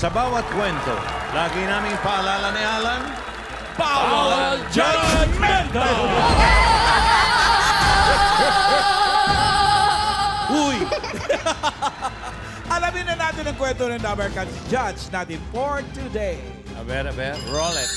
Sa bawat kwento, lagi naming paalala ni Alan, Bawal Judgmental! Uy! Alamin na natin ang kwento ng Dabarkans Judge natin for today. aber, roll it.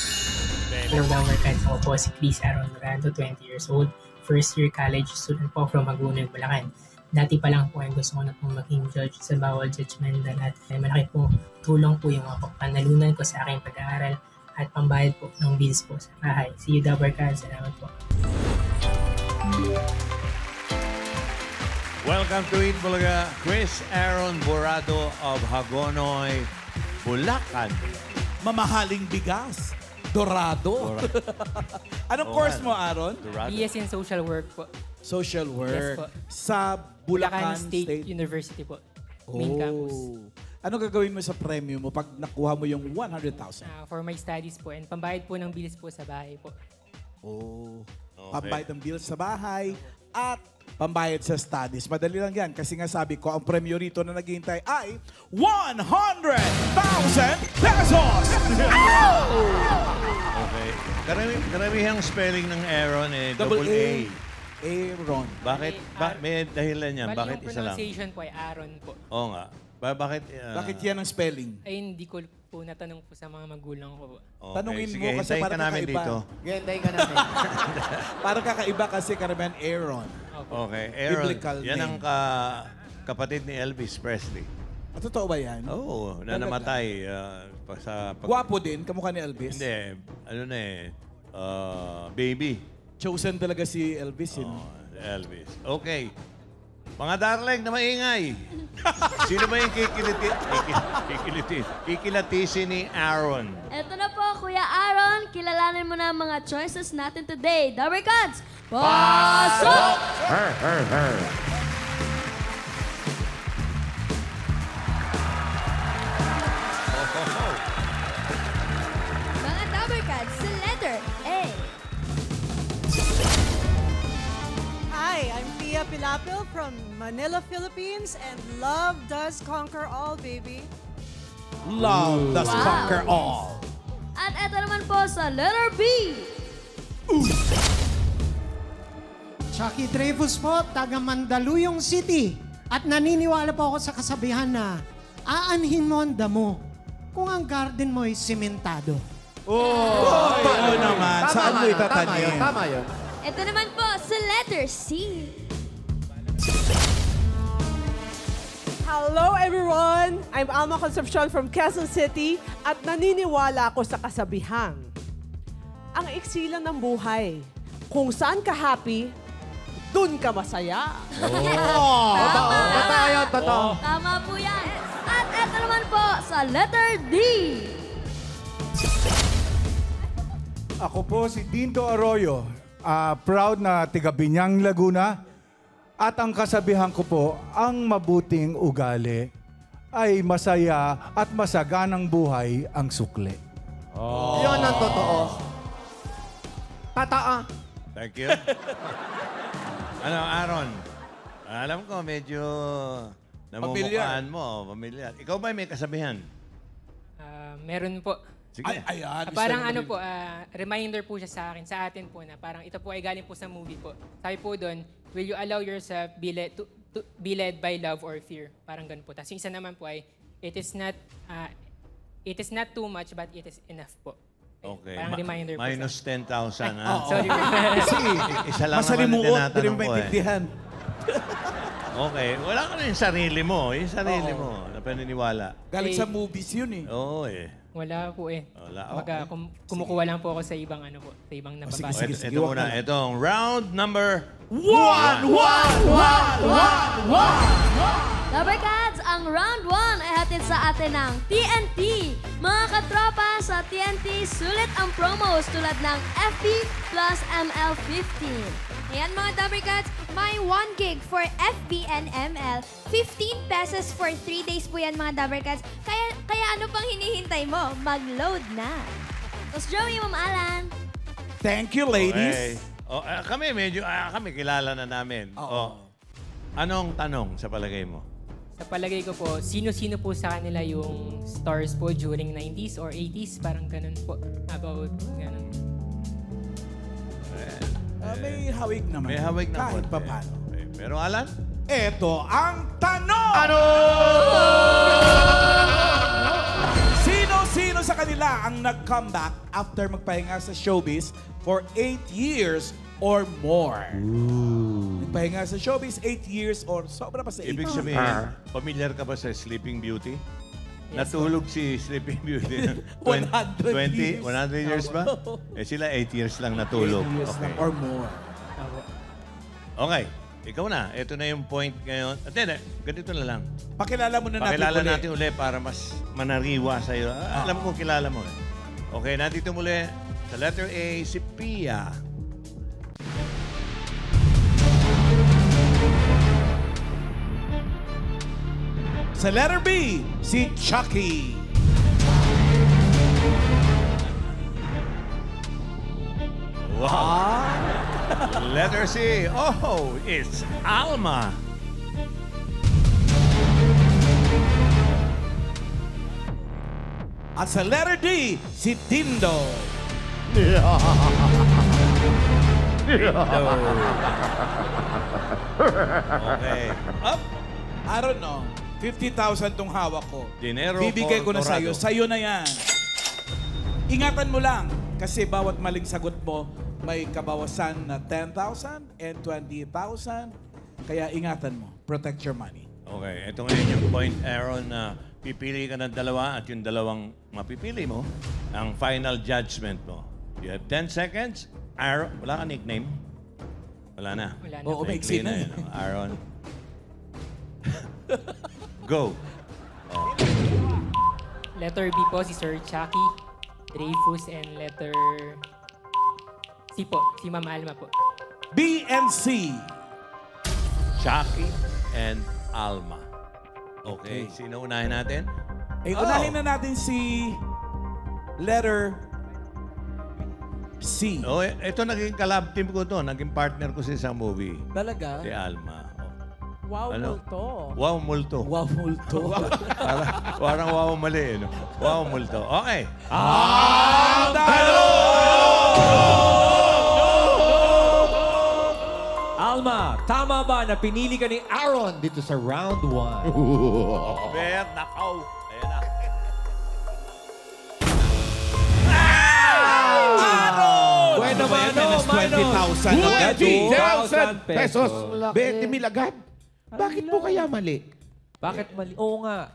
Hello, Dabarkans. Ako po si Chris Aaron Morando, 20 years old. First year college student po from Magunog, Bulacan. Dati pa lang po ay gusto ko na pong maging judge sa Bawal Judgmental at malaki po tulong po yung mga panalunan ko sa aking pag-aaral at pambayad po ng bills po sa bahay. See you, Dabarkans. Salamat po. Welcome to Eat Bulaga, Chris Aaron Borado of Hagonoy, Bulacan. Mamahaling bigas. Dorado. Anong course mo, Aaron? Dorado. BS in Social Work po. Social work. Yes po. Sa Bulacan State. University po. Main campus. Ano gagawin mo sa premium mo pag nakuha mo yung 100,000? For my studies po and pambayad po ng bills po sa bahay po. Pambayad ng bills sa bahay at pambayad sa studies. Madali lang yan kasi nga sabi ko, ang premyo rito na naghihintay ay 100,000 pesos! Okay. Karamihang spelling ng Aaron double A. Aaron. Bakit? May dahilan yan. Bali Bakit yung isa lang? pronunciation po ay Aaron po. Oo nga. Bakit? Bakit yan ang spelling? Ay hindi ko po natanong po sa mga magulang ko po. Okay. Tanungin Sige, mo kasi hintayin para ka namin kakaiba. dito. Gentay ka namin. Para kakaiba kasi karamihan Aaron. Okay. Aaron, Biblical yan name. ang kapatid ni Elvis Presley. Totoo ba yan? Oo, na namatay Gwapo din, kamukha ni Elvis. Hindi, baby. Chosen talaga si Elvis. Yun. Elvis. Okay. Mga darling na maingay. Sino ba yung kikilatisin ni Aaron? Eto na po, Kuya Aaron. Kilalanin mo na ang mga choices natin today. Dabarkans, pasok! Mga Dabarkans sa letter A. Hi, I'm Pia Pilapil from Manila, Philippines, and love does conquer all, baby. Love does Wow. conquer all. At eto naman po sa letter B. Chucky Dreyfus po, taga Mandaluyong City. At naniniwala po ako sa kasabihan na aanhin mo ang damo kung ang garden mo ay sementado. Paano naman? Saan mo itatanim? Tama yun. Ito naman po sa letter C. Hello, everyone! I'm Alma Concepcion from Quezon City at naniniwala ako sa kasabihang. Ang iksi lang ng buhay. Kung saan ka happy, dun ka masaya. Totoo yun, totoo. Tama po yan. At eto naman po sa letter D. Ako po si Dinto Arroyo, proud na tiga Binyang, Laguna. At ang kasabihan ko po, ang mabuting ugali ay masaya at masaganang buhay ang sukli. Yun ang totoo. Tataa. Thank you. Aaron? Alam ko, medyo namumukhaan mo. Pamilyar. Ikaw ba may kasabihan? Meron po. Sige. Ayan. Parang reminder po siya sa atin po na parang ito po ay galing po sa movie po. Sabi po doon, will you allow yourself to be led by love or fear? Parang ganun po. Tapos yung isa naman po ay, it is not too much but it is enough po. Okay. Parang reminder po. Minus 10,000, ha? Sorry. Isa lang naman ang Masalimuot, hindi tinatanong mo ko, maintindihan. Okay. Wala ka na yung sarili mo. Yung sarili mo na paniniwala. Galing sa movies yun eh. Oo, eh. Wala po eh. Wala. Kumukuha lang po ako sa ibang sa ibang nababasa. Sige, Ito wag muna. na. Itong round number Dabarkans, ang round 1 ay hatid sa atin ng TNT. Mga katropa sa TNT, sulit ang promos tulad ng FB plus ML15. Ayan mga Dabarkans, may 1 gig for FB and ML. 15 pesos for 3 days po yan mga Dabarkans. Kaya ano pang hinihintay mo? Mag-load na. Tapos Joey, Ma'am Alan. Thank you, ladies. Kami kilala na namin. Anong tanong sa palagay mo? sa palagay ko po, sino-sino po sa kanila yung stars po during 90s or 80s, parang ganun po. About ganun. May hawig naman. May hawig na Kahit konti. pa paano. Okay. Pero Alan? Ito ang tanong! Sino-sino sa kanila ang nag-comeback after magpahinga sa showbiz for 8 years or more? Nagpahinga sa showbiz 8 years or sobra pa sa 8 Ibig sabihin, familiar ka ba sa Sleeping Beauty? Natulog si Sleeping Beauty ng 100 years. 100 years ba? Eh sila 8 years lang natulog. 8 years lang or more. Okay. Ikaw na. Ito na yung point ngayon. At ganito na lang. Pakilala muna natin Pakilala ulit. natin ulit para mas manariwa sa'yo. Alam ko, kilala mo. Okay, nandito muli. Sa letter A, si Pia. Sa letter B, si Chucky. Wow. Letter C, oh, it's Alma. At sa letter D, si Dindo. Okay. Up. I don't know. 50,000 tong hawak ko. Dinero Bibigay ko for na sa'yo. Torado. Sa'yo na yan. Ingatan mo lang. Kasi bawat maling sagot mo, may kabawasan na 10,000 and 20,000. Kaya ingatan mo. Protect your money. Okay, ito ngayon yung point, Aaron, na pipili ka ng dalawa at yung dalawang mapipili mo, ang final judgment mo. You have 10 seconds. Aaron, wala ka nickname? Wala na. Wala na. Oo, may Maikli na yun, Aaron. Go. Letter B po, si Sir Chucky Dreyfus, and letter C po, si Ma'am Alma po. B and C. Chucky and Alma. Okay, sino unahin natin? Unahin na natin si letter C. Oh, ito naging collab team ko to. Naging partner ko sa isang movie. Talaga? Si Alma. Wow, Ano? multo. Wow, multo. Wow, multo. Parang wow mali, no? Wow, multo. Okay. Alma, tama ba na pinili ka ni Aaron dito sa round 1? Bet, nakaw. Ayan na. Bueno, mano, Minus 20,000 agad. 20,000 pesos. 20 mil agad. Bakit po kaya mali? Bakit mali? Oo nga.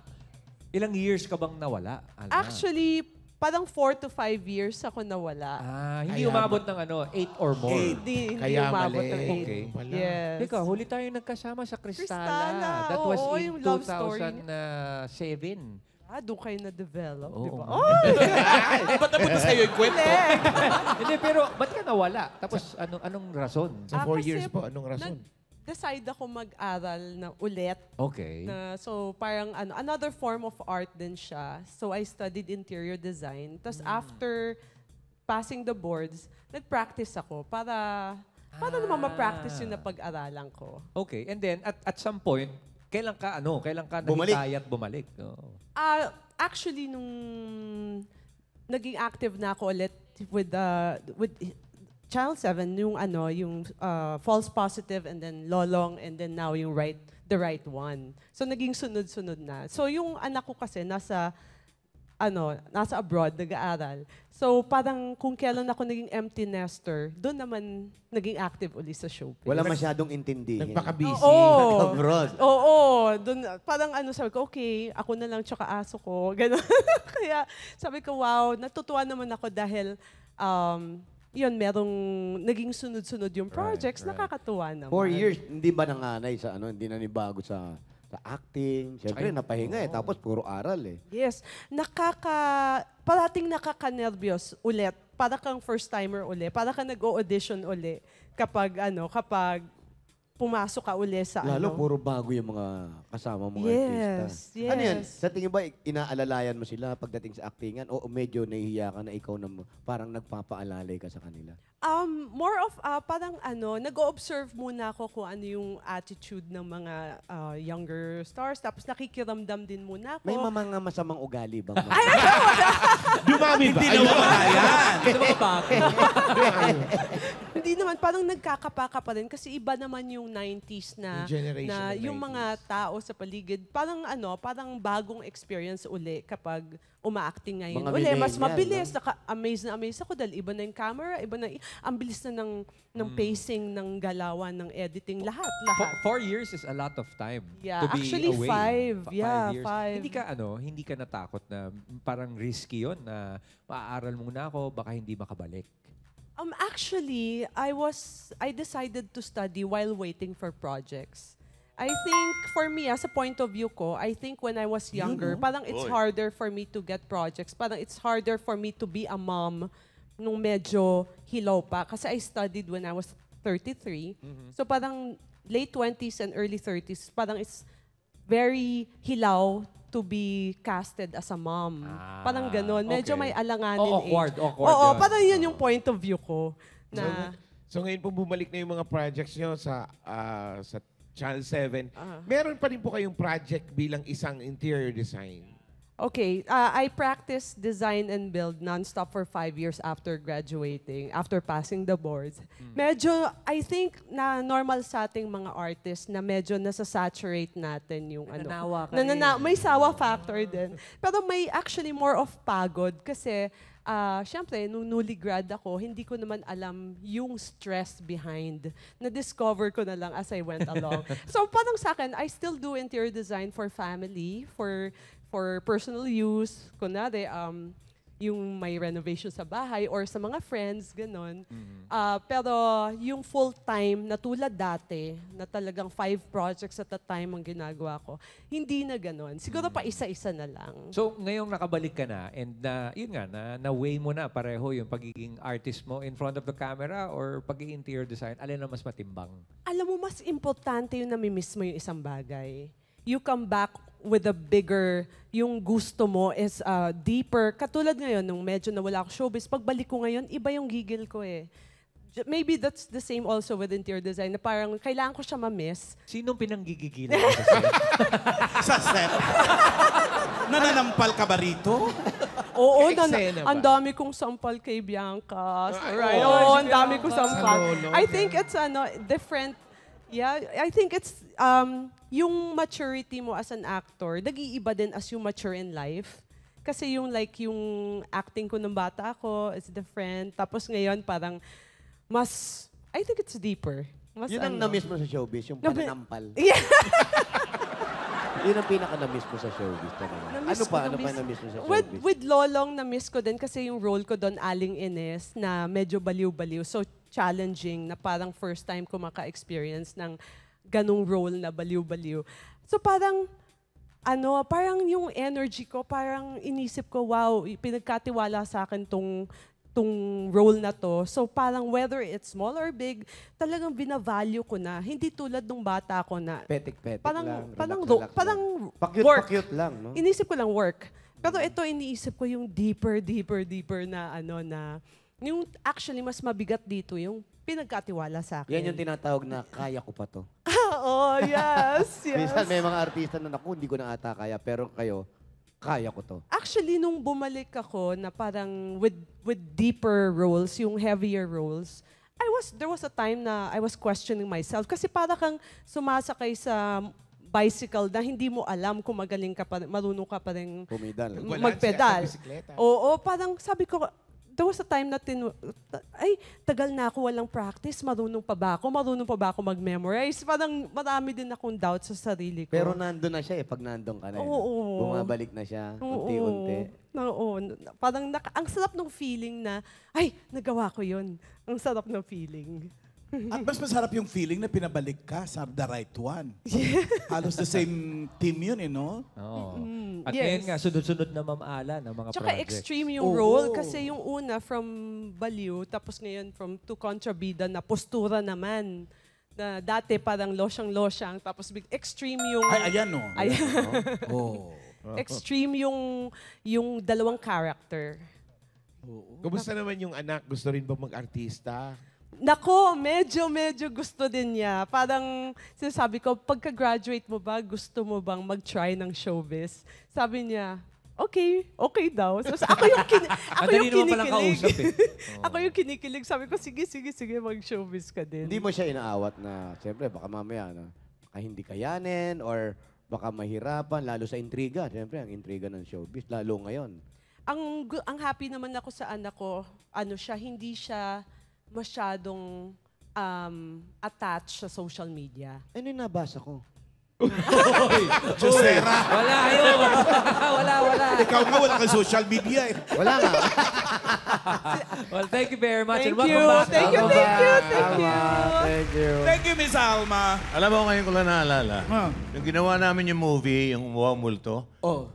Ilang years ka bang nawala, Alma? Actually, parang 4 to 5 years ako nawala. Hindi Kaya umabot ng 8 or more. Hindi Kaya umabot mali. ng 8. Okay. Wala. Yes. Teka, huli tayo nagkasama sa Kristala. Kristala, That was oo, in yung love story 2007. Doon kayo na-develop, Oo di ba? nga. Oh! Ba't napunta sa'yo yung kwento? Hindi, pero ba't ka nawala? Tapos anong rason? Sa 4 kasi years po, anong rason? Decide ako mag-aral na ulit. Okay. So parang another form of art din siya. So I studied interior design. Tapos after passing the boards, nag-practice ako para naman ma-practice yung napag-aralan ko. Okay. And then, at some point, kailan ka Bumalik. nahikayat bumalik? Oo. Actually, nung naging active na ako ulit with Child 7, yung false positive and then lolong and then now yung the right one. So naging sunod-sunod na. So yung anak ko kasi nasa abroad, nag-aaral. So parang kung kailan ako naging empty nester, doon naman naging active uli sa showbiz. Wala masyadong intindihin. Nagpaka-busy. Oo. Abroad. Oo. Doon, parang sabi ko, okay, ako na lang tsaka aso ko. Ganon. Kaya sabi ko, wow, natutuwa naman ako dahil yun, merong naging sunod-sunod yung projects. Nakakatuwa naman. 4 years, hindi ba nanganay sa hindi na nibago sa acting? Siyempre, napahinga Tapos puro aral Yes. Parating nakaka-nervyos ulit. Para kang first-timer ulit. Para kang nag-audition ulit. Kapag pumasok ka uli sa Lalo, ano. puro bago yung mga kasama mong Yes, artista. Ano yan? yes. Sa tingin ba, inaalalayan mo sila pagdating sa actingan o medyo nahihiya ka na ikaw na parang nagpapaalalay ka sa kanila? More of parang nag-o-observe muna ako kung ano yung attitude ng mga younger stars. Tapos nakikiramdam din muna ako. May mga masamang ugali bang? Dumami ba? Hindi na yan. Hindi naman, parang nagkakapaka pa rin. Kasi iba naman yung 90s na, Yung generation na ng yung 90s. mga tao sa paligid. Parang parang bagong experience uli kapag uma-acting ngayon. Mga Uli, mas millennial, mabilis. no? Amaze na amaze ako dahil iba na yung camera, iba na, ang bilis na ng pacing, ng galawan, ng editing, lahat. 4 years is a lot of time Yeah, to be actually, away. 5. Yeah, years. 5. Hindi ka natakot na parang risky yon na maaaral muna ako, baka hindi makabalik. Actually, I decided to study while waiting for projects. I think for me, as a point of view ko, I think when I was younger, parang it's harder for me to get projects. Parang it's harder for me to be a mom nung medyo hilaw pa. Kasi I studied when I was 33. So parang late 20s and early 30s, parang it's very hilaw to be casted as a mom. Parang ganun. Medyo okay. may alanganin Awkward Oo, yun. parang yun yung point of view ko. Na, So ngayon po bumalik na yung mga projects nyo sa Channel 7. Meron pa rin po kayong project bilang isang interior design. okay, I practiced design and build nonstop for 5 years after graduating, after passing the boards. Medyo, I think, na normal sa ating mga artists na medyo nasa-saturate natin yung Nananawa ka May sawa factor din. Pero may actually more of pagod kasi syempre, nung newly grad ako, hindi ko naman alam yung stress behind. Na-discover ko na lang as I went along. So parang sa akin, I still do interior design for family, for personal use. Kunwari, yung may renovation sa bahay or sa mga friends, ganon. Pero yung full-time, na tulad dati, na talagang 5 projects at a time ang ginagawa ko, hindi na ganon. Siguro pa isa-isa na lang. So, ngayong nakabalik ka na and yun nga, na-weigh mo na pareho yung pagiging artist mo in front of the camera or pagiging interior design, alin ang mas matimbang? Alam mo, mas importante yung namimiss mo yung isang bagay. You come back with a bigger, yung gusto mo is deeper. Katulad ngayon, nung medyo nawala ako showbiz, pagbalik ko ngayon, iba yung gigil ko eh. Maybe that's the same also with interior design, na parang kailangan ko siya ma-miss. Sinong pinanggigigilan mo sa set? Sa set. Nananampal ka ba rito? Oo, Eksena ba? ang dami kong sampal kay Bianca. Right? Oo, ang dami kong sampal. I think it's different. Yeah, I think it's yung maturity mo as an actor, nag-iiba din as you mature in life. Kasi yung acting ko nung bata ako is different. Tapos ngayon parang I think it's deeper. Yun ang na-miss mo sa showbiz, yung pananampal. Yeah. Yun ang pinaka-na-miss mo sa showbiz. Ano pa na-miss mo sa showbiz? With Lolong, na-miss ko din kasi yung role ko doon, Aling Ines, na medyo baliw-baliw. So, challenging na parang first time ko maka-experience ng ganong role na baliw-baliw. So, parang yung energy ko, parang inisip ko, wow, pinagkatiwala sa akin tong role na to. So, parang whether it's small or big, talagang binavalue ko na. Hindi tulad nung bata ko na Petik-petik parang lang. parang work. Pakyut lang, no? Inisip ko lang work. Pero ito, iniisip ko yung deeper na yung actually mas mabigat dito, yung pinagkatiwala sa akin. Yan yung tinatawag na kaya ko pa to. Oh, yes, yes. Minsan may mga artista na hindi ko na ata kaya, pero kayo, kaya ko to. Actually, nung bumalik ako na parang with deeper roles, yung heavier roles, there was a time na I was questioning myself kasi para kang sumasakay sa bicycle na hindi mo alam kung magaling ka pa, marunong ka pa rin magpedal. Oo, parang sabi ko, there was a time na tagal na ako walang practice, marunong pa ba ako mag-memorize? Parang marami din akong doubt sa sarili ko. Pero nandun na siya pag nandun ka na. Oo. Bumabalik na siya, unti-unti. Oo. Parang ang sarap ng feeling na, nagawa ko yun. Ang sarap ng feeling. At mas masarap yung feeling na pinabalik ka sa the right one. Halos the same team yun, no? Oo. At ngayon nga, sunod-sunod na mamala ng mga Tsaka projects. extreme yung role kasi yung una from baliw, tapos ngayon to kontrabida na postura naman. Na dati parang losyang-losyang, tapos extreme yung... Ay, ayan, no? Ayan. Oh. Extreme yung dalawang character. Kumusta naman yung anak? Gusto rin ba mag-artista? Nako, medyo gusto din niya. Parang sinasabi ko, pagka-graduate mo ba, gusto mo bang mag-try ng showbiz? Sabi niya, okay daw. So, ako yung kinikilig. Ako yung kinikilig. Sabi ko, sige, mag-showbiz ka din. Hindi mo siya inaawat na, siyempre, baka mamaya, baka hindi kayanin or baka mahirapan, lalo sa intriga. Siyempre, ang intriga ng showbiz, lalo ngayon. Ang happy naman ako sa anak ko, hindi siya masyadong attached sa social media. Ano yung nabasa ko? Josera. Wala yun. wala. Ikaw nga, wala kang social media eh. Wala nga. Well, thank you very much. Thank and you. welcome back. Thank you. Thank you. Thank you, Miss Alma. Alam mo, ngayon ko lang naalala. Yung ginawa namin yung movie, yung Wow Multo,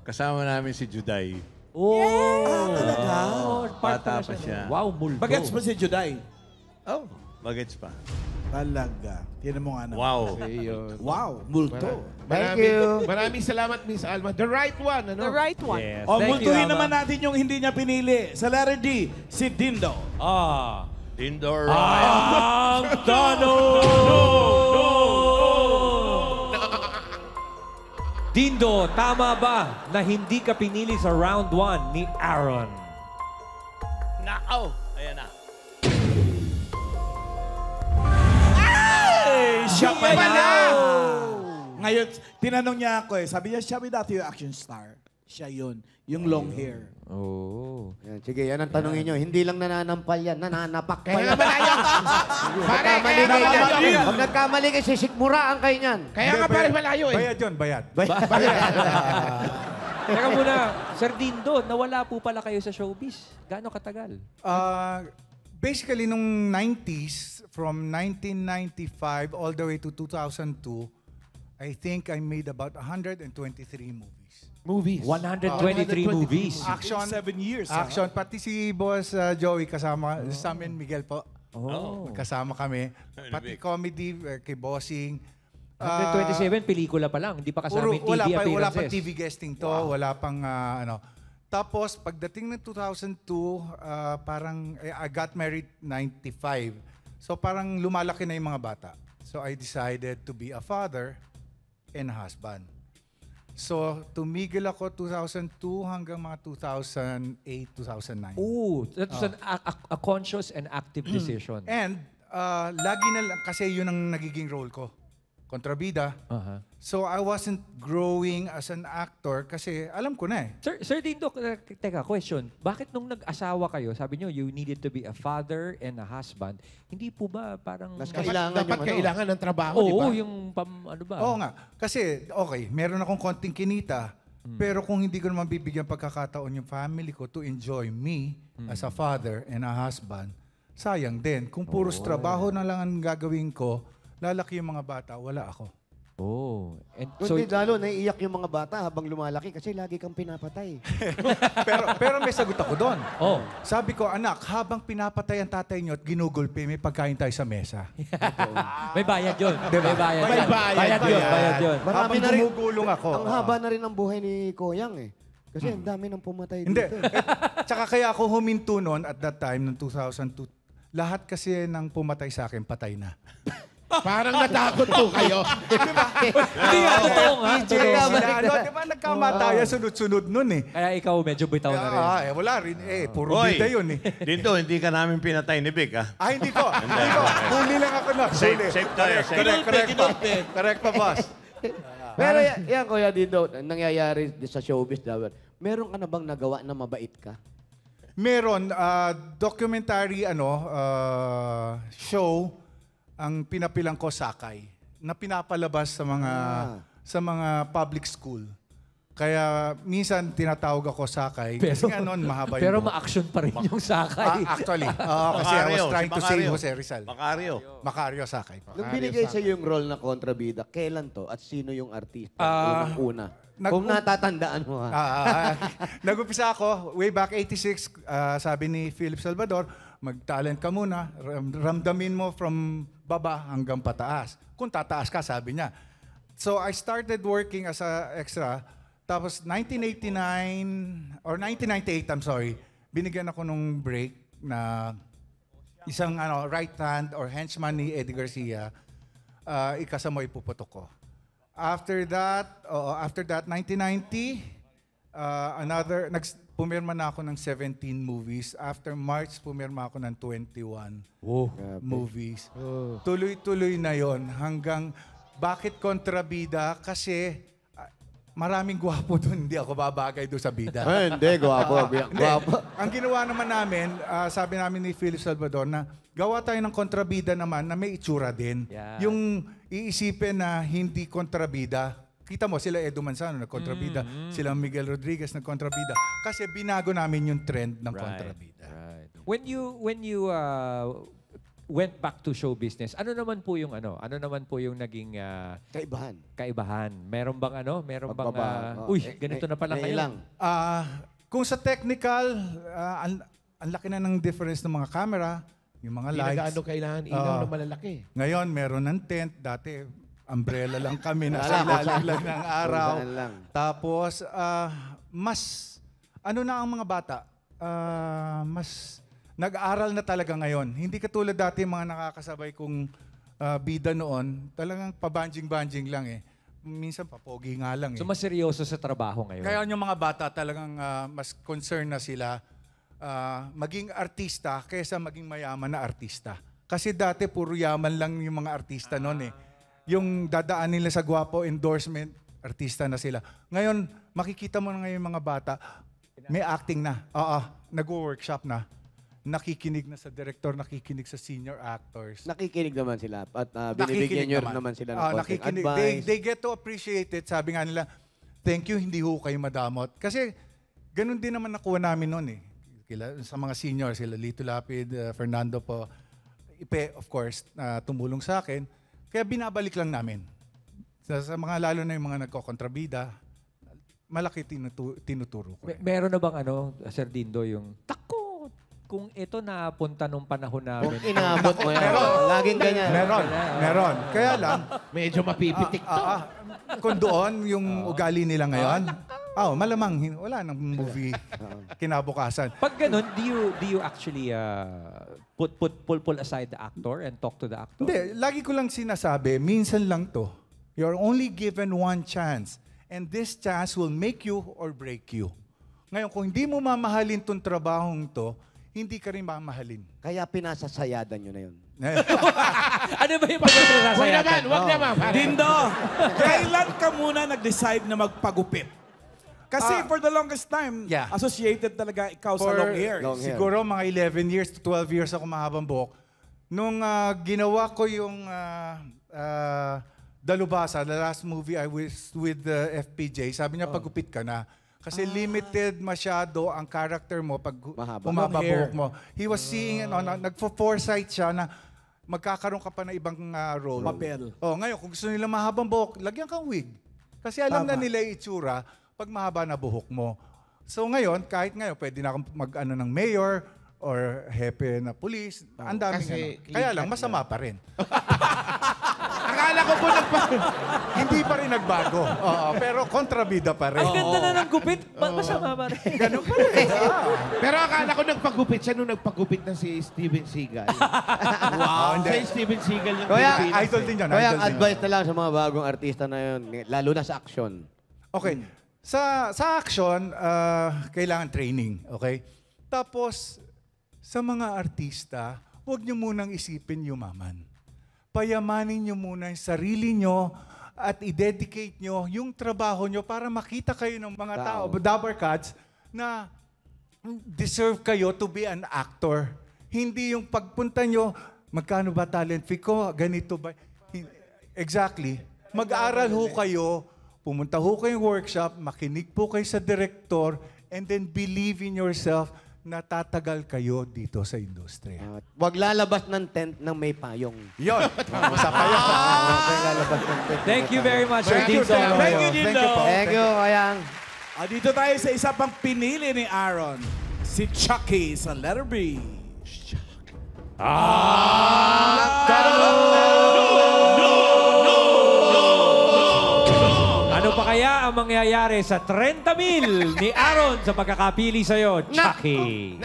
kasama namin si Juday. Talaga? Bata pa siya. Wow, multo. Bagets mo si Juday? Bagets pa. Talaga. Tinan mo nga naman. Wow. Wow, multo. Maraming salamat, Miss Alma. The right one, ano? The right one. Yes. O, Thank you, multuhin Alma. naman natin yung hindi niya pinili. Sa letter D, si Dindo. Indoor Ang Dindo, tama ba na hindi ka pinili sa round 1 ni Aaron? Nakaw! Ayan na. Siya pala! Ngayon, tinanong niya ako sabi niya, siya ba dati yung action star? Siya yun. Yung long hair. Oh. Yan, sige, yan ang tanongin nyo. Hindi lang nananampal yan, nananapak pa Kaya yan. nga malayo. Pare, kaya nga malayo. Pag nagkamali kayo, sisikmuraan kayo niyan. Kaya nga pare malayo eh. Bayad yun, bayad. Teka muna, Sir Dindo, nawala po pala kayo sa showbiz. Gaano katagal? Basically, nung 90s, from 1995 all the way to 2002, I think I made about 123 movies. 123 movies. Action. 7 years. Action. Pati si Boss Joey kasama, sa amin Miguel po. Kasama kami. Pati comedy kay Bossing. 127, pelikula pa lang. Hindi pa kasama yung TV appearances. Wala pa TV guesting to. Wala pang ano. Tapos, pagdating ng 2002, parang I got married 95. So parang lumalaki na yung mga bata. So I decided to be a father and a husband. So tumigil ako 2002 hanggang mga 2008, 2009. Ooh, that's a conscious and active decision. And lagi na lang, kasi yun ang nagiging role ko. Kontrabida. So I wasn't growing as an actor kasi alam ko na eh. Sir Dindo, teka, question. Bakit nung nag-asawa kayo, sabi nyo, you needed to be a father and a husband, hindi po ba parang... Dapat kailangan ng trabaho, di ba? Oo, yung ano ba? Oo nga. Kasi, okay, meron akong konting kinita, pero kung hindi ko naman bibigyan pagkakataon yung family ko to enjoy me as a father and a husband, sayang din. Kung puros trabaho na lang ang gagawin ko, lalaki yung mga bata, wala ako. Oh. And so, lalo, naiiyak yung mga bata habang lumalaki kasi lagi kang pinapatay. pero may sagot ako doon. Oh. Sabi ko, anak, habang pinapatay ang tatay nyo at ginugulpi, may pagkain tayo sa mesa. May bayad yun. Diba? Bayad yun. Habang gumugulong ako. Ang haba na rin ang buhay ni Koyang eh. Kasi ang dami nang pumatay dito. Hindi. Tsaka kaya ako huminto noon at that time, noong 2002, lahat kasi ng pumatay sa akin, patay na. Parang natakot po kayo. Hindi nga, totoo nga. Diba nagkamatayan sunod-sunod nun eh. Kaya ikaw medyo bitaw na rin. Wala rin eh. Puro bida yun eh. Dito, hindi ka namin pinatay ni Vic, ha? Hindi ko. Huli lang ako na. Safe tayo. Correct pa, boss. Pero yan, Kuya Dindo, nangyayari sa showbiz dapat. Meron ka na bang nagawa na mabait ka? Meron. Documentary show ang pinapilang ko Sakay na pinapalabas sa mga public school. Kaya minsan tinatawag ako Sakay kasi nga noon mahaba yung Pero ma-action pa rin yung Sakay. Actually. Kasi I was trying to save Jose Rizal. Macario Sakay. Nung binigay sa yung role na kontrabida, kailan to at sino yung artista? Unang-una. Kung natatandaan mo ha. Nag-upisa ako, way back 86, sabi ni Philip Salvador, mag-talent ka muna, ramdamin mo from baba hanggang pataas. Kung tataas ka, sabi niya. So I started working as a extra. Tapos 1989 or 1998, I'm sorry, binigyan ako nung break na isang right hand or henchman ni Eddie Garcia. Ikasa mo ipuputok ko. After that, 1990, pumirma na ako ng 17 movies. After March, pumirma ako ng 21 movies. Tuloy-tuloy na yon hanggang bakit kontrabida? Kasi maraming gwapo doon. Hindi ako babagay doon sa bida. Hindi, gwapo. Gwapo. Ang ginawa naman namin, sabi namin ni Philip Salvador na gawa tayo ng kontrabida naman na may itsura din. Yeah. Yung iisipin na hindi kontrabida. Kita mo, sila Edo Manzano nagkontrabida. Sila Miguel Rodriguez nagkontrabida. Kasi binago namin yung trend ng kontrabida. Right. When you went back to show business, ano naman po yung naging kaibahan? Meron bang ganito na pala kayo? Kung sa technical, ang laki na ng difference ng mga camera, yung mga lights. Hindi na kailangan ilaw na malalaki. Ngayon, meron ng tent. Dati, umbrella lang kami, nasa ilalim lang ng araw. Tapos, ang mga bata, mas nag-aaral na talaga ngayon. Hindi katulad dati mga nakakasabay kong bida noon, talagang pabanjing-banjing lang eh. Minsan papogi nga lang eh. So mas seryoso sa trabaho ngayon? Kaya yung mga bata talagang mas concerned na sila maging artista kaysa maging mayaman na artista. Kasi dati puro yaman lang yung mga artista noon eh. Yung dadaan nila sa gwapo endorsement, artista na sila. Ngayon, makikita mo na ngayon yung mga bata, may acting na. Nag-workshop na. Nakikinig na sa director, nakikinig sa senior actors. Nakikinig naman sila at binibigyan nyo naman sila ng konting advice. They get to appreciate it. Sabi nga nila, thank you, hindi ho kayo madamot. Kasi ganun din naman nakuha namin noon eh. Sa mga senior, sila Lito Lapid, Fernando po, Ipe, of course, tumulong sa akin. Kaya binabalik lang namin. Sa mga lalo na yung mga nagkokontrabida, malaki tinuturo ko. Meron na bang Sir Dindo, yung kung ito napunta nung panahon namin. Kung inabot mo yan. Laging ganyan. Meron. Kaya lang. Medyo mapipitik to. Kung doon, yung ugali nila ngayon, malamang wala nang movie kinabukasan. Pag ganun, do you actually pull aside the actor and talk to the actor? Hindi. Lagi ko lang sinasabi, minsan lang to. You're only given one chance. And this chance will make you or break you. Ngayon, kung hindi mo mamahalin tong trabahong to, hindi ka rin mamahalin. Kaya pinasasayadan nyo na yun. Ano ba yung pagsasayadan? Huwag naman. Dindo, kailan ka muna nag-decide na magpagupit? Kasi for the longest time, associated talaga ikaw sa long hair. Siguro mga 11 years to 12 years ako mahabang buhok. Nung ginawa ko yung Dalubhasa, the last movie I was with FPJ, sabi niya pagupit ka na. Kasi limited masyado ang character mo pag humaba buhok mo. He was seeing, nagpo-foresight siya na magkakaroon ka pa ng ibang role. Papel. Ngayon, kung gusto nila mahabang buhok, lagyan kang wig. Kasi alam na nila yung itsura pag mahaba na buhok mo. So ngayon, kahit ngayon, pwede na akong mag-ano ng mayor or hepe na police. Ang daming Kaya lang, masama pa rin. Akala ko po Hindi pa rin nagbago. Pero kontrabida pa rin. Ang ganda na ng gupit. Masama pa rin. Ganun pa rin. Pero akala ko nagpagupit siya nung nagpagupit na si Steven Seagal. Wow. Siya yung Steven Seagal ng Kaya, Pilipinas. Idol din yan. Kaya ang advice na lang sa mga bagong artista na yun, lalo na sa action. Okay. Sa action, kailangan training. Okay? Tapos, sa mga artista, huwag niyo munang isipin yumaman. Payamanin niyo muna yung sarili niyo at i-dedicate niyo yung trabaho niyo para makita kayo ng mga tao, Dabber Cats, na deserve kayo to be an actor. Hindi yung pagpunta niyo, magkano ba talent fee ko, ganito ba? Exactly. Mag-aral ho kayo, pumunta ho kayong workshop, makinig po kayo sa director, and then believe in yourself na tatagal kayo dito sa industriya. Huwag lalabas ng tent ng may payong. Yun. Masapa yun. Lalabas ng tent. Thank you very much, Sir Thank you, Dindo. Thank you, Dindo. Thank you, Ayang. Dito tayo sa isa pang pinili ni Aaron. Si Chucky sa letter B. ang mangyayari sa 30,000 ni Aaron sa pagkakapili sa'yo, Chucky?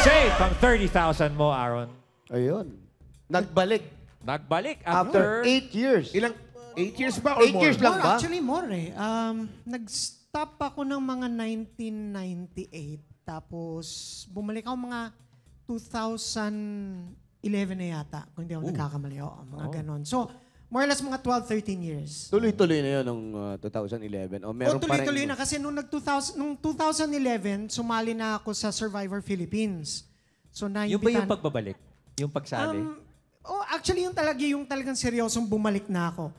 Safe ang 30,000 mo, Aaron. Ayun. Nagbalik. Nagbalik After 8 years. Ilang? 8 years ba or 8 more? years lang ba? Actually, more eh. Nag-stop ako ng mga 1998. Tapos, bumalik ako mga 2011 na yata. Kung hindi ako nagkakamali. Mga ganon. So, more or less mga 12, 13 years. Tuloy-tuloy na yun nung 2011. O meron pa rin. Tuloy-tuloy na. Kasi nung 2011, sumali na ako sa Survivor Philippines. So, Yung ba yung pagbabalik? Yung pagsali? Actually, yung talagang seryosong bumalik na ako.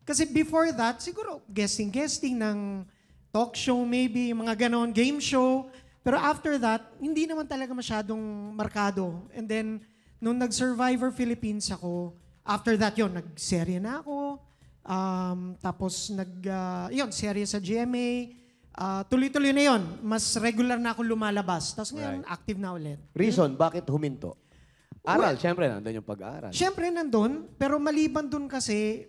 Kasi before that, siguro guesting ng talk show maybe, mga ganon, game show. Pero after that, hindi naman talaga masyadong markado. And then, nung nag-Survivor Philippines ako, after that yun, nag-serye na ako. Tapos serye sa GMA. Tuloy-tuloy na yun. Mas regular na ako lumalabas. Tapos ngayon, active na ulit. Reason, bakit huminto? Aral, syempre, nandun yung pag-aaral. Syempre, nandun. Pero maliban dun kasi,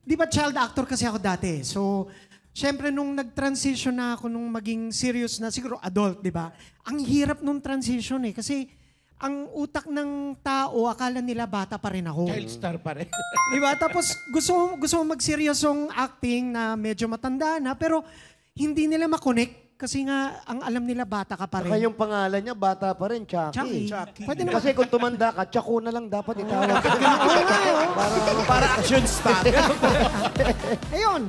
di ba child actor kasi ako dati. So, syempre, nung nag-transition na ako, nung maging serious na, siguro adult, di ba? Ang hirap nung transition eh. Kasi, ang utak ng tao, akala nila bata pa rin ako. Child star pa rin. Di ba? Tapos, gusto mo mag-seryosong acting na medyo matanda na, pero hindi nila makonect. Kasi nga, ang alam nila, bata ka pa rin. Saka yung pangalan niya, bata pa rin, Chucky. Pwede naman. Kasi kung tumanda ka, Chaco na lang dapat itawag. Para action star. Ayun.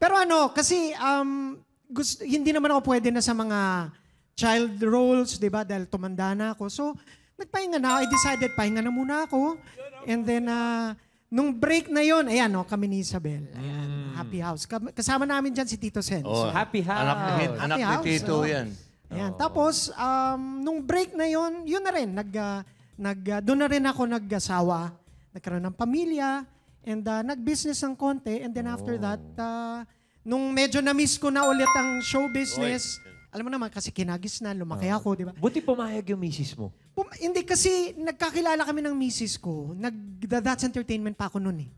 Pero kasi hindi naman ako pwede na sa mga child roles, di ba? Dahil tumanda na ako. So, nagpahinga na. I decided, pahinga na muna ako. And then, nung break na yon, ayan, kami ni Isabel. Ayan, Happy House. Kasama namin dyan si Tito Sen. Oh, Happy House. Anak ni Tito yan. Ayan. Tapos, nung break na yon, yun na rin. Doon na rin ako nag-asawa. Nagkaroon ng pamilya. And nag-business ng konti. And then after that, nung medyo na-miss ko na ulit ang show business, alam mo naman, kasi kinagis na, lumaki ako, di ba? Buti pumayag yung misis mo. Hindi kasi nagkakilala kami ng misis ko. That's Entertainment pa ako noon eh.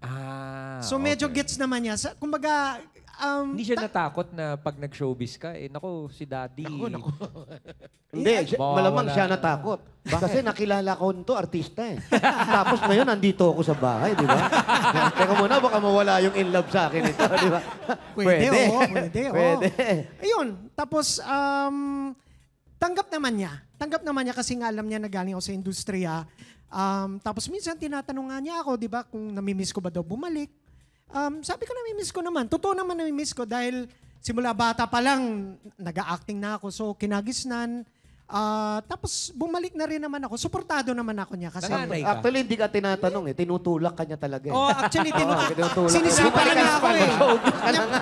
So medyo gets naman niya. Kumbaga, hindi siya natakot na pag nag-showbiz ka, naku, si Daddy. Naku. Hindi, malamang siya natakot. Kasi nakilala ko nito, artista eh. Tapos ngayon, nandito ako sa bahay, di ba? Teka muna, baka mawala yung in love sa akin ito, di ba? Pwede. Ayun, tapos tanggap naman niya. Tanggap naman niya kasi nga alam niya na galing ako sa industriya. Tapos minsan tinatanong nga niya ako, di ba, kung namimiss ko ba daw bumalik. Sabi ko namimiss ko naman. Totoo naman namimiss ko dahil simula bata pa lang, nag-acting na ako. So kinagisnan. Tapos bumalik na rin naman ako. Suportado naman ako niya. Kasi actually, hindi ka tinatanong eh. Tinutulak ka niya talaga eh. Actually, tinutulak. sinisipa na nga ako eh.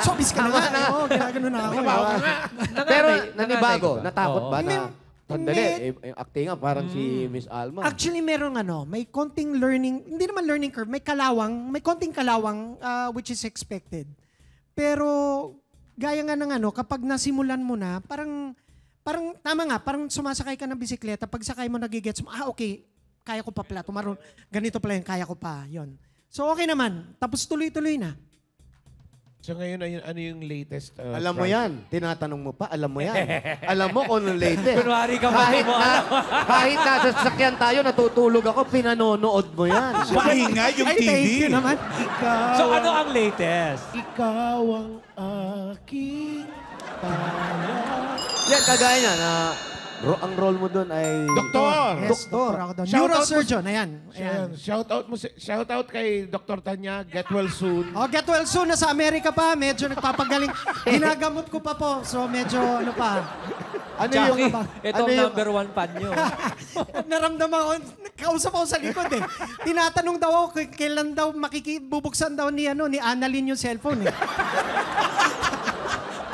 Showbiz ka na nga. Ginagano na ako. Pero nanibago. Natakot ba na? Sandali, acting nga parang si Miss Alma. Actually, may konting learning, hindi naman learning curve, may konting kalawang which is expected. Pero, gaya nga ng kapag nasimulan mo na, parang tama nga, parang sumasakay ka ng bisikleta, pag sakay mo nagigets mo, okay, kaya ko pa pala, ganito pala yung kaya ko pa, yon. So, okay naman. Tapos tuloy-tuloy na. So ngayon, ano yung latest? Alam mo yan. Tinatanong mo pa, alam mo yan. Alam mo kung ano latest. Kunwari ka kahit nasa sasakyan tayo, natutulog ako, pinanonood mo yan. Pahinga yung TV. Thank you naman. So ano ang latest? Ikaw ang aking tala. Yan, kagaya niya na ang role mo doon ay... Doktor! Yes, doktor ako doon. Neurosurgeon, ayan. Shout out kay Dr. Tanya. Get well soon. Get well soon. Nasa Amerika pa. Medyo nagpapagaling. Ginagamot ko pa po. So medyo pa. Chucky, ito ang number 1 fan nyo. Naramdaman ko, kausap ako sa likod eh. Tinatanong daw ako, kailan daw bubuksan daw ni Annalyn yung cellphone eh.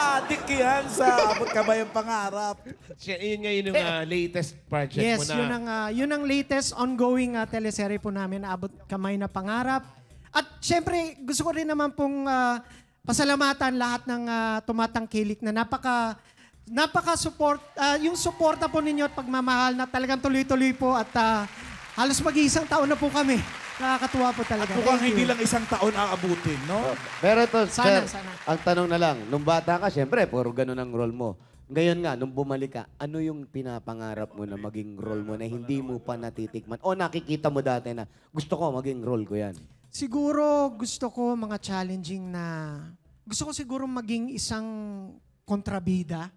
Adik yan sa Abot Ka Ba Yung Pangarap. Yun nga yung latest project mo na. Yun ang latest ongoing teleserye po namin, Abot Kamay na Pangarap. At syempre, gusto ko rin naman pong pasalamatan lahat ng tumatangkilik na napaka-support, yung suporta po ninyo at pagmamahal na talagang tuloy-tuloy po at halos mag-iisang taon na po kami. Nakakatuwa po talaga. Mukhang Thank hindi you. lang isang taon aabutin, no? Pero ito, Sana, sir, sana. ang tanong na lang, nung bata ka, siyempre, puro ganun ang role mo. Ngayon nga, nung bumalik ka, ano yung pinapangarap mo na maging role mo na hindi mo pa natitikman? O nakikita mo dati na, gusto ko maging role ko yan. Siguro gusto ko mga challenging na... Gusto ko siguro maging isang kontrabida.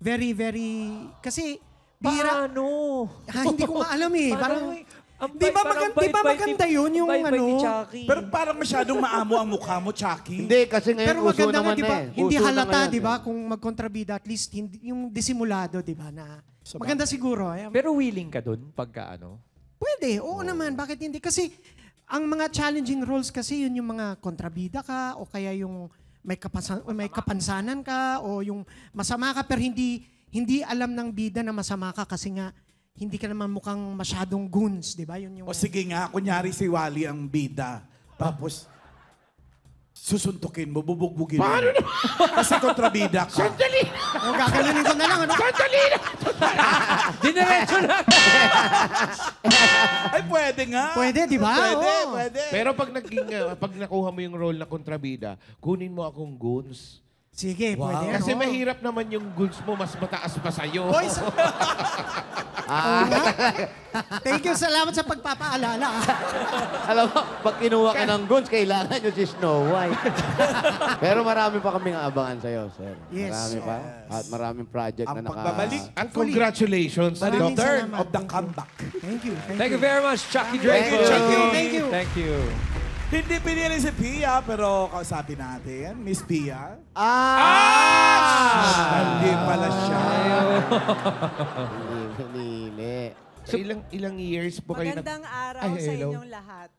Very, very... Kasi... Paano? Hindi ko nga alam eh. Parang... Ang Di ba, parang di ba bait-bait maganda yun yung ang bait-bait ni ano? Chucky. Pero parang masyadong maamo ang mukha mo, Chucky. Hindi, kasi ngayon Pero uso maganda nga, naman di ba? na eh. Hindi Uso na halata, ngayon di ba? eh. Kung magkontrabida, at least hindi, yung disimulado, di ba? Na, maganda siguro. Eh. Pero willing ka dun pagka ano? Pwede, oo naman. Bakit hindi? Kasi ang mga challenging roles kasi yun yung mga kontrabida ka o kaya yung may kapansanan ka o yung masama ka pero hindi alam ng bida na masama ka kasi nga hindi ka naman mukhang masyadong goons, di ba? Yun yung... O sige nga, kunyari si Wally ang bida. Tapos, susuntukin mo, bubugbugin mo. Paano na? Kasi kontrabida ka. Sandali! O, gaganunin ko na lang, ano? Sandali na! Dinerecho na! Ay, pwede nga. Pwede, di ba? Pwede, Oo. pwede. Pero pag nakuha mo yung role na kontrabida, kunin mo akong goons. Sige, pwede. Kasi ano? mahirap naman yung goons mo, mas mataas pa sa'yo. Hoy, Thank you, salamat sa pagpapaalala. Alam mo, pag kinuha ka ng guns, kailangan nyo si Snow White. Pero marami pa kaming abangan sa'yo, sir. Yes. Marami pa. At maraming project Ang na naka... pagbabalik. At congratulations, The Maraming return salamat. of the comeback. Thank you. Thank you very much, Chucky Thank Draco. you, Chucky. Thank you. Thank you. Hindi pinili si Pia, pero kausapin natin. Miss Pia. Hindi pala siya. Pinili. So, ilang years po kayo Magandang araw Ay, sa hello. inyong lahat.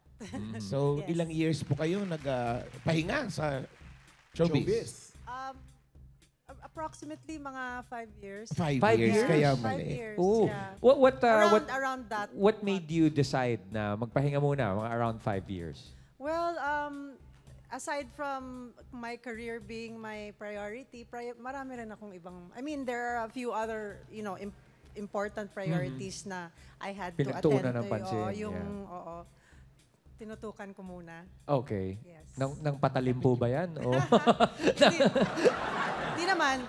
So, Yes. ilang years po kayo nagpahinga sa showbiz? Approximately mga 5 years. 5 5 years, years? kaya 5 mali. years, Oh. yeah. Around that. What made you decide na magpahinga muna, mga around 5 years? Well, aside from my career being my priority, marami rin akong ibang, I mean, there are a few other, important priorities na I had to Pinagtuunan attend ng pansin, oo, tinutukan ko muna. Okay. Yes. Nang patalim po ba yan? O? Hindi naman.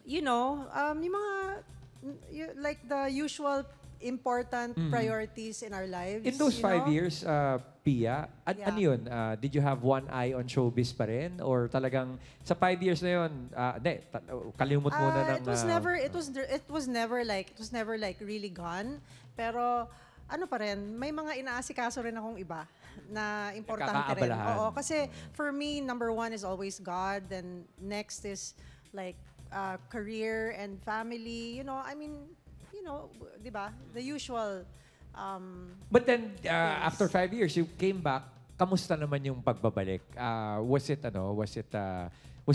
Yung mga, like the usual important priorities in our lives. In those you 5 know? years, Pia, Yeah. ano yun? Did you have one eye on showbiz pa rin? Or talagang sa 5 years na yun, kalimut muna ng... It was never like really gone. Pero ano pa rin, may mga inaasikaso rin akong iba na importante rin. Nagkakaabalahan. Oo, kasi for me, number one is always God. Then next is like career and family. Di ba? The usual. But then, after 5 years, you came back. Kamusta naman yung pagbabalik? Was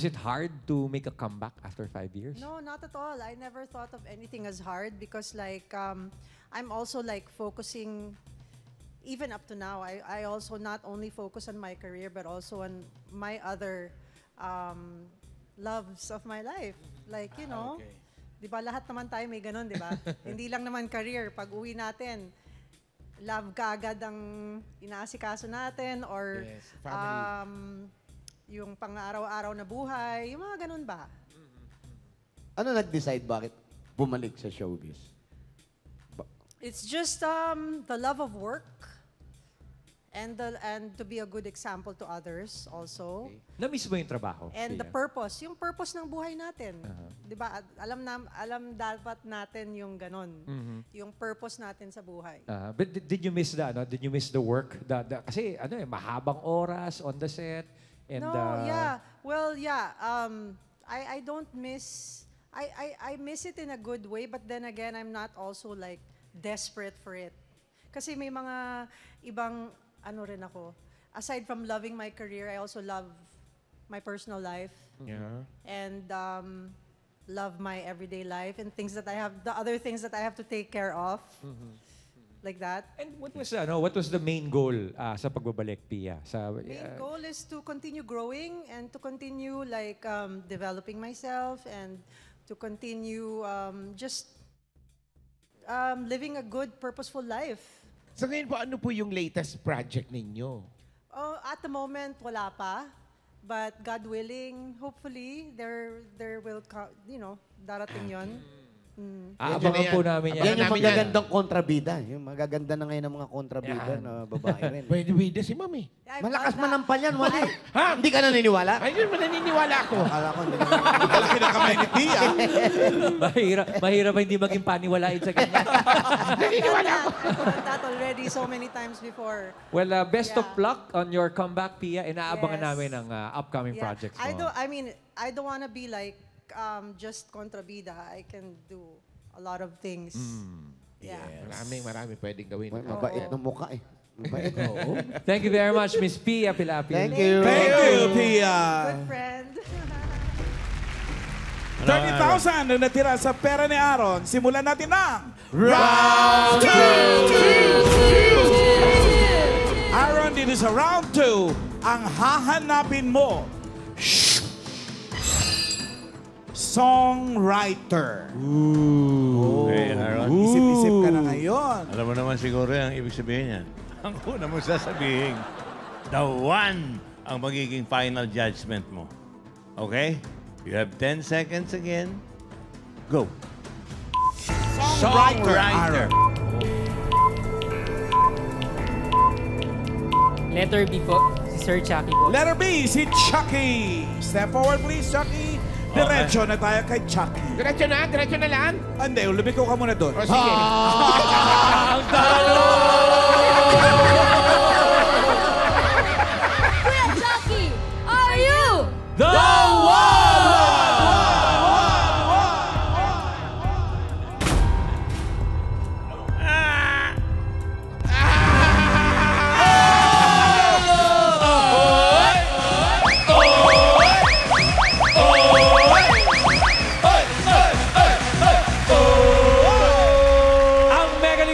it hard to make a comeback after 5 years? No, not at all. I never thought of anything as hard because I'm also like focusing, even up to now, I also not only focus on my career but also on my other loves of my life. Like, Okay. di ba lahat naman tayo may ganun, di ba? Hindi lang naman career. Pag uwi natin, love ka agad ang inaasikaso natin or Yes, family. yung pang-araw-araw na buhay, yung mga ganun ba? Ano nag-decide bakit bumalik sa showbiz? It's just the love of work and to be a good example to others also. Na-miss mo yung trabaho? And the Pia? purpose, yung purpose ng buhay natin. 'Di ba? Alam dapat natin yung ganon. Yung purpose natin sa buhay. But did you miss Did you miss the work? Kasi mahabang oras on the set. And, yeah. Well, yeah. I don't miss. I miss it in a good way, but then again, I'm not also like desperate for it. Kasi may mga ibang rin ako. Aside from loving my career, I also love my personal life. Yeah. And love my everyday life and the other things that I have to take care of. like that. And what was the main goal sa pagbabalik, Pia? Main goal is to continue growing and to continue like developing myself and to continue just living a good, purposeful life. Sa ngayon po, ano po yung latest project ninyo? Oh, at the moment, wala pa. But God willing, hopefully, there will come, darating yon. Abangan po namin yan. Yan yung magagandang kontrabida. Yung magaganda na ngayon ng mga kontrabida na babae rin. Pwede bida si Mami. Malakas manampal yan, Wally. Ha? Hindi ka naniniwala? Ayun, naniniwala ako. Akala ko, hindi ka Malaki na kamay ni Pia. Mahirap hindi maging paniwalain sa ganyan. Naniniwala ako. I've done that already so many times before. Well, best of luck on your comeback, Pia. Inaabangan Yes. namin ang upcoming projects mo. I don't want to be like just kontrabida. I can do a lot of things. Yeah. Marami pwedeng gawin. Mabait ng mukha eh. Mabait. Thank you very much, Miss Pia Pilapi. Thank you. Thank you, Pia. Good friend. 30,000 na natira sa pera ni Aaron. Simulan natin ang Round 2! Aaron, dito sa round 2, ang hahanapin mo, songwriter. Okay, Aaron. Isip-isip ka na ngayon. Alam mo naman siguro yung ibig sabihin yan. Ang una mo sasabihin, the one ang magiging final judgment mo. Okay? You have 10 seconds again. Go. Songwriter. Letter B po, si Sir Chucky po. Letter B, si Chucky. Step forward, please, Chucky. Diretso na tayo kay Chucky. Diretso na lang? Hindi, lumiko ka muna doon. O, sige. Ang talo! Kuya Chucky, are you The one!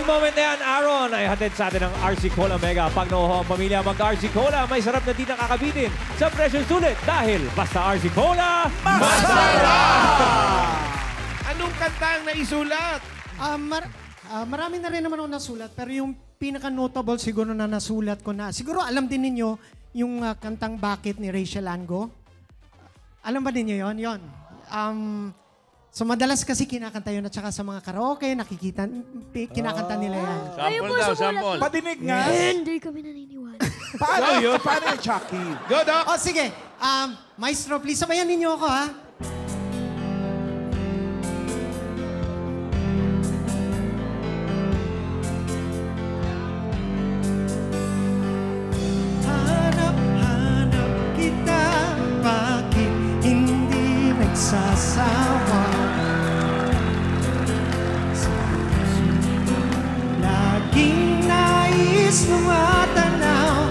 Moment na yan, Aaron, ay hatid sa atin ng RC Cola Mega. Pag nauho ang pamilya mag-RC Cola, may sarap na di nakakabitin sa presyong sulit dahil basta RC Cola, masarap! Anong kanta ang naisulat? Marami na rin naman ako nasulat, pero yung pinaka-notable siguro na nasulat ko na, siguro alam din ninyo yung kantang Bakit ni Rachel Ango. Alam ba ninyo yon? Yon. So madalas kasi kinakanta yun at saka sa mga karaoke, kinakanta nila yan. Sample daw, sample. Patinig nga. Hindi kami naniniwala. Paano yun? Paano yung Chucky? Go, Doc! O sige, Maestro, please sabayan ninyo ako ha. Hanap kita, bakit hindi nagsasawa? Laging nais lumatanaw,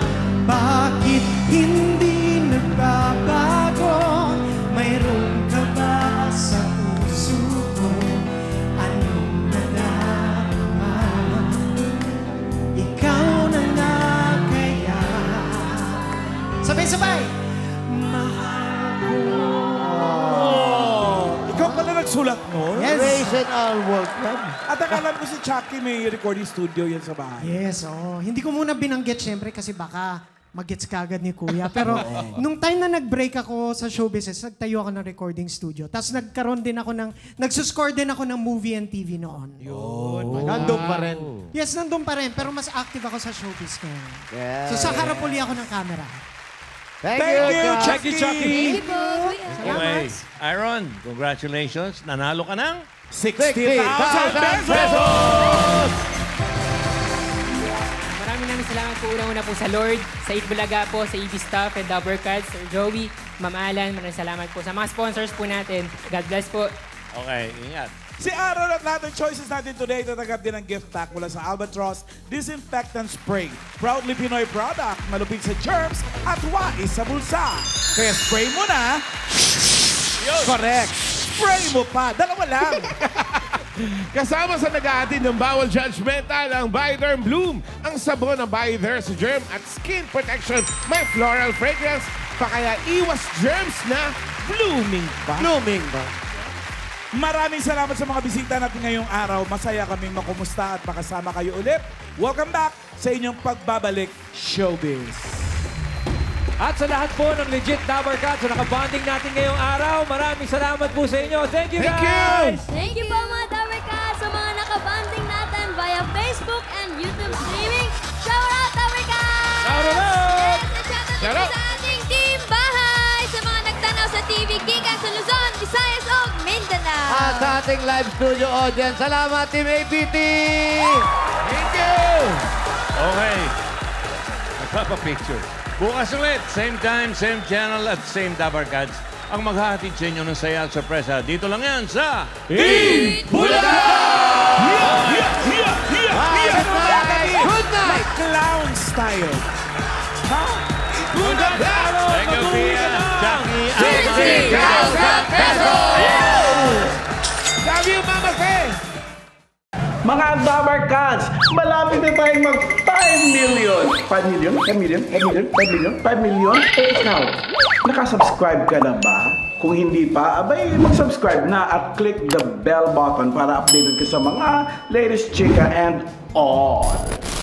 bakit hindi nagbabago? Mayroon ka ba sa puso ko? Anong nadarama? Ikaw na nga kaya? Sabay-sabay! Mahal ko. Ikaw pala nagsulat mo? Yes. Raisin All World Club. At akala ko si Chucky may recording studio yan sa bahay. Yes, oh. Hindi ko muna binanggit syempre kasi baka mag-gets kagad ni Kuya. Pero nung time na nag-break ako sa show business, nagtayo ako ng recording studio. Tapos nagkaroon din ako nagsuscore din ako ng movie and TV noon. Nandun pa rin. Yes, nandun pa rin. Pero mas active ako sa showbiz ngayon. Yeah. So sa harap uli ako ng camera. Thank you, Chucky! Thank you po, Kuya. Okay. Aaron, congratulations. Nanalo ka ng 60,000 pesos! Maraming salamat po unang-una po sa Lord, sa Itbulaga po, sa EB Staff and Double Cards, Sir Joey, Ma'am Alan, maraming salamat po sa mga sponsors po natin. God bless po. Okay, ingat. Si Aaron at lahat ng choices natin today, tatanggap din ng gift pack mula sa Albatross Disinfectant Spray. Proudly Pinoy product, malupit sa germs at wais sa bulsa. Kaya spray mo na. Correct. Spray mo pa. Dalawa lang. Kasama sa nag-aatid ng bawal judgmental ang Bioderm Bloom. Ang sabon ng Bioderm germ at skin protection may floral fragrance pa kaya iwas germs na blooming pa. Blooming ba? Maraming salamat sa mga bisita natin ngayong araw. Masaya kaming makumusta at makasama kayo ulit. Welcome back sa inyong pagbabalik showbiz. At sa lahat po ng legit Dabber Cats na nakabonding natin ngayong araw, maraming salamat po sa inyo. Thank you, guys! Thank you po mga Dabber Cats sa mga nakabanding natin via Facebook and YouTube streaming. Shout out Dabber Cats! Shout out! Shout out sa ating team bahay, sa mga nagtanaw sa TV gikan sa Luzon, Visayas o Mindanao. At sa ating live studio audience, salamat Team APT! Thank you! Okay. Nagpapapicture. Bukas ulit, same time, same channel at same Dabber Cats ang maghahatid sa inyo ng saya at sorpresa. Dito lang yan sa Eat Bulacan! Good night! Clown style. Good night! Thank you, Pia. Jackie, 50,000 pesos! Love you, Mama Fe! Mga Dabber Cats, malapit na tayong mag 5 million. 5 million? 10 million? 5 million? 5 million? 5 million? Eh, ikaw, nakasubscribe ka na ba? Kung hindi pa, abay, mag-subscribe na at click the bell button para updated ka sa mga latest chika and all.